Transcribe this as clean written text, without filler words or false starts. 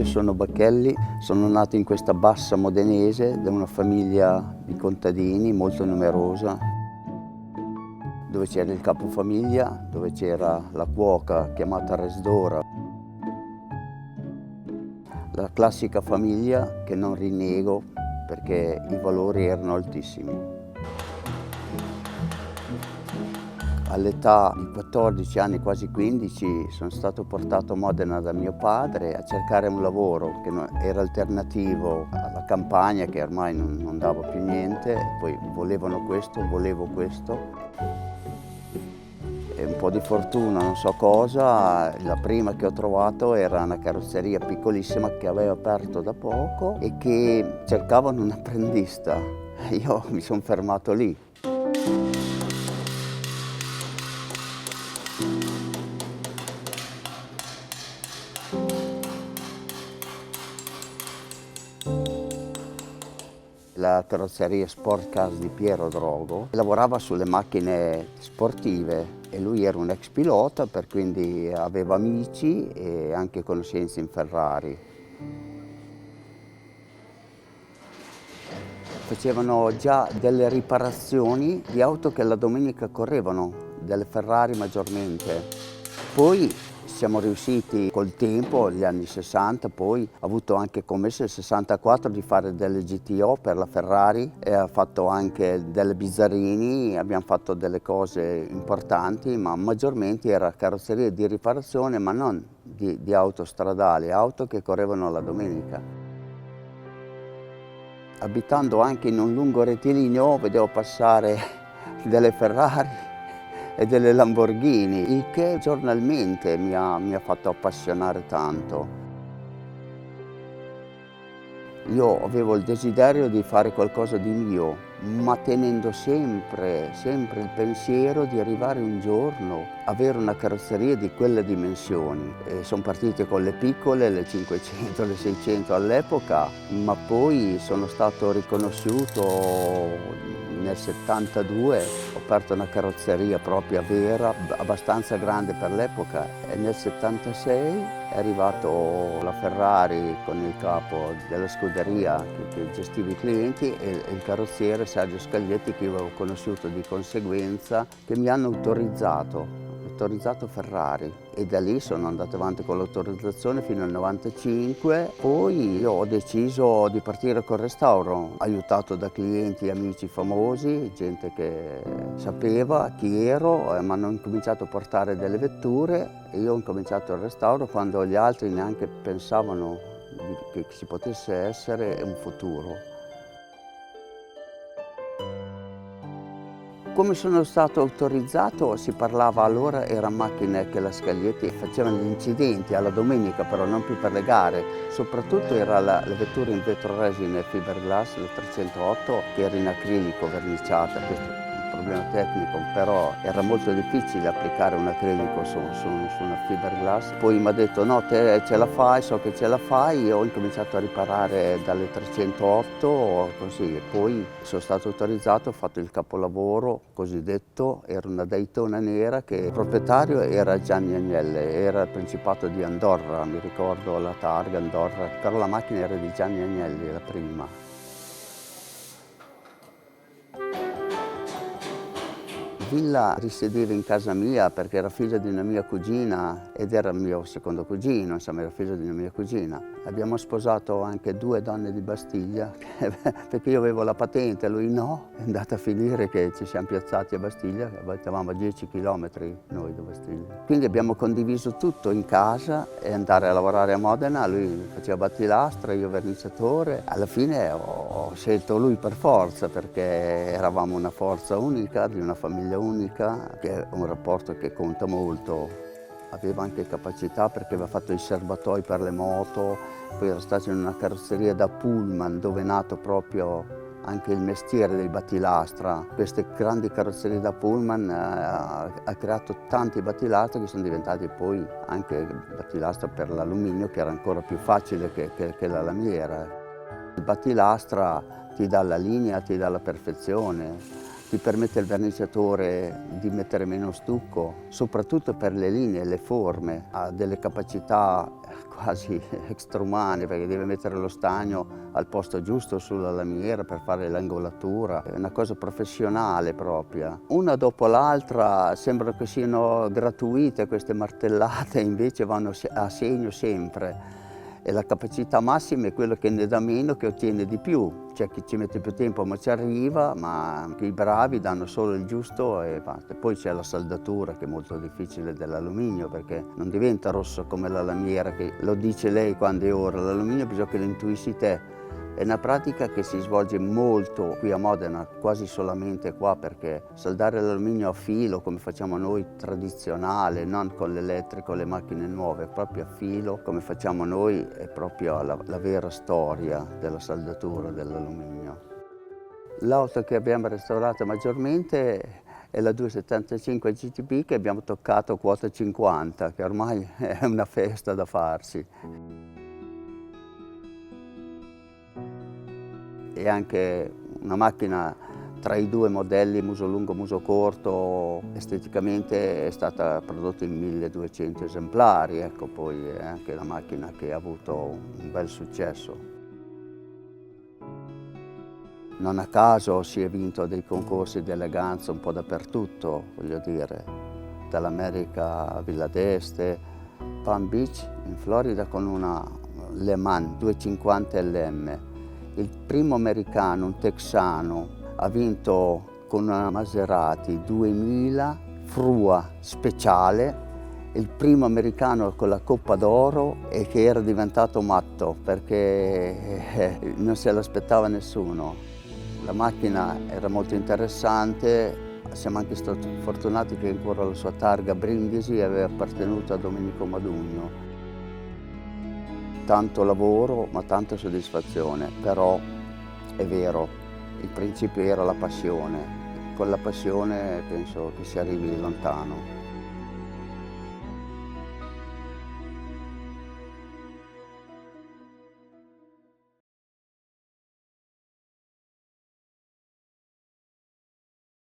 sono Bacchelli, sono nato in questa bassa modenese da una famiglia di contadini molto numerosa, dove c'era il capofamiglia, dove c'era la cuoca chiamata resdora. La classica famiglia che non rinnego perché i valori erano altissimi. All'età di 14 anni, quasi 15, sono stato portato a Modena da mio padre a cercare un lavoro che era alternativo alla campagna, che ormai non dava più niente. Poi volevano questo, volevo questo. E un po' di fortuna, non so cosa, la prima che ho trovato era una carrozzeria piccolissima che aveva aperto da poco e che cercavano un apprendista. Io mi sono fermato lì. La carrozzeria Sport Cars di Piero Drogo lavorava sulle macchine sportive e lui era un ex pilota, per quindi aveva amici e anche conoscenze in Ferrari. Facevano già delle riparazioni di auto che la domenica correvano, delle Ferrari maggiormente. Poi siamo riusciti col tempo, negli anni 60, poi ha avuto anche commesso il 64 di fare delle GTO per la Ferrari e ha fatto anche delle bizzarrini, abbiamo fatto delle cose importanti, ma maggiormente era carrozzeria di riparazione, ma non di auto stradali, auto che correvano la domenica. Abitando anche in un lungo rettilineo vedevo passare delle Ferrari e delle Lamborghini, il che giornalmente mi ha fatto appassionare tanto. Io avevo il desiderio di fare qualcosa di mio, ma tenendo sempre il pensiero di arrivare un giorno a avere una carrozzeria di quelle dimensioni. Sono partite con le piccole, le 500, le 600 all'epoca, ma poi sono stato riconosciuto nel 72, ho aperto una carrozzeria propria vera, abbastanza grande per l'epoca, e nel 76 è arrivato la Ferrari con il capo della scuderia che gestiva i clienti e il carrozziere Sergio Scaglietti, che io avevo conosciuto di conseguenza, che mi hanno autorizzato Ferrari, e da lì sono andato avanti con l'autorizzazione fino al 95. Poi io ho deciso di partire col restauro, aiutato da clienti e amici famosi, gente che sapeva chi ero, mi hanno incominciato a portare delle vetture e io ho incominciato il restauro quando gli altri neanche pensavano che ci potesse essere un futuro. Come sono stato autorizzato, si parlava allora, erano macchine che la Scaglietti facevano gli incidenti alla domenica, però non più per le gare. Soprattutto era la vettura in vetroresina e fiberglass, la 308, che era in acrilico verniciata. Questo è un problema tecnico, però era molto difficile applicare un acrilico su una fiberglass. Poi mi ha detto no, te ce la fai, so che ce la fai. Io ho incominciato a riparare dalle 308, così. E poi sono stato autorizzato, ho fatto il capolavoro cosiddetto, era una Daytona nera che il proprietario era Gianni Agnelli, era il Principato di Andorra, mi ricordo la targa Andorra, però la macchina era di Gianni Agnelli, la prima. Villa risiedeva in casa mia perché era figlio di una mia cugina ed era il mio secondo cugino, insomma era figlio di una mia cugina. Abbiamo sposato anche 2 donne di Bastiglia perché io avevo la patente, lui no. È andata a finire che ci siamo piazzati a Bastiglia, abitavamo a 10 chilometri noi da Bastiglia. Quindi abbiamo condiviso tutto in casa e andare a lavorare a Modena, lui faceva battilastra, io verniciatore. Alla fine ho scelto lui per forza perché eravamo una forza unica, di una famiglia unica, che è un rapporto che conta molto. Aveva anche capacità perché aveva fatto i serbatoi per le moto, poi era stato in una carrozzeria da pullman dove è nato proprio anche il mestiere dei battilastra. Queste grandi carrozzerie da pullman ha creato tanti battilastra che sono diventati poi anche battilastra per l'alluminio, che era ancora più facile che la lamiera. Il battilastra ti dà la linea, ti dà la perfezione. ti permette il verniciatore di mettere meno stucco, soprattutto per le linee, le forme, ha delle capacità quasi extraumane perché deve mettere lo stagno al posto giusto sulla lamiera per fare l'angolatura, è una cosa professionale propria. Una dopo l'altra sembra che siano gratuite queste martellate, invece vanno a segno sempre. E la capacità massima è quello che ne dà meno che ottiene di più. C'è chi ci mette più tempo ma ci arriva, ma anche i bravi danno solo il giusto e basta. Poi c'è la saldatura che è molto difficile dell'alluminio perché non diventa rosso come la lamiera, che lo dice lei quando è ora. L'alluminio bisogna che lo intuisci te. È una pratica che si svolge molto qui a Modena, quasi solamente qua, perché saldare l'alluminio a filo, come facciamo noi, tradizionale, non con l'elettrico, le macchine nuove, proprio a filo, come facciamo noi, è proprio la vera storia della saldatura dell'alluminio. L'auto che abbiamo restaurato maggiormente è la 275 GTB che abbiamo toccato quota 50, che ormai è una festa da farsi. È anche una macchina tra i due modelli muso lungo, muso corto, esteticamente è stata prodotta in 1200 esemplari, ecco, poi è anche una macchina che ha avuto un bel successo. Non a caso si è vinto dei concorsi di eleganza un po' dappertutto, voglio dire, dall'America Villa d'Este, Palm Beach in Florida con una Le Mans 250 LM. Il primo americano, un texano, ha vinto con una Maserati 2000 Frua speciale, il primo americano con la Coppa d'Oro e che era diventato matto perché non se l'aspettava nessuno. La macchina era molto interessante, siamo anche stati fortunati che ancora la sua targa Brindisi aveva appartenuto a Domenico Modugno. Tanto lavoro ma tanta soddisfazione, però è vero, il principio era la passione. Con la passione penso che si arrivi lontano.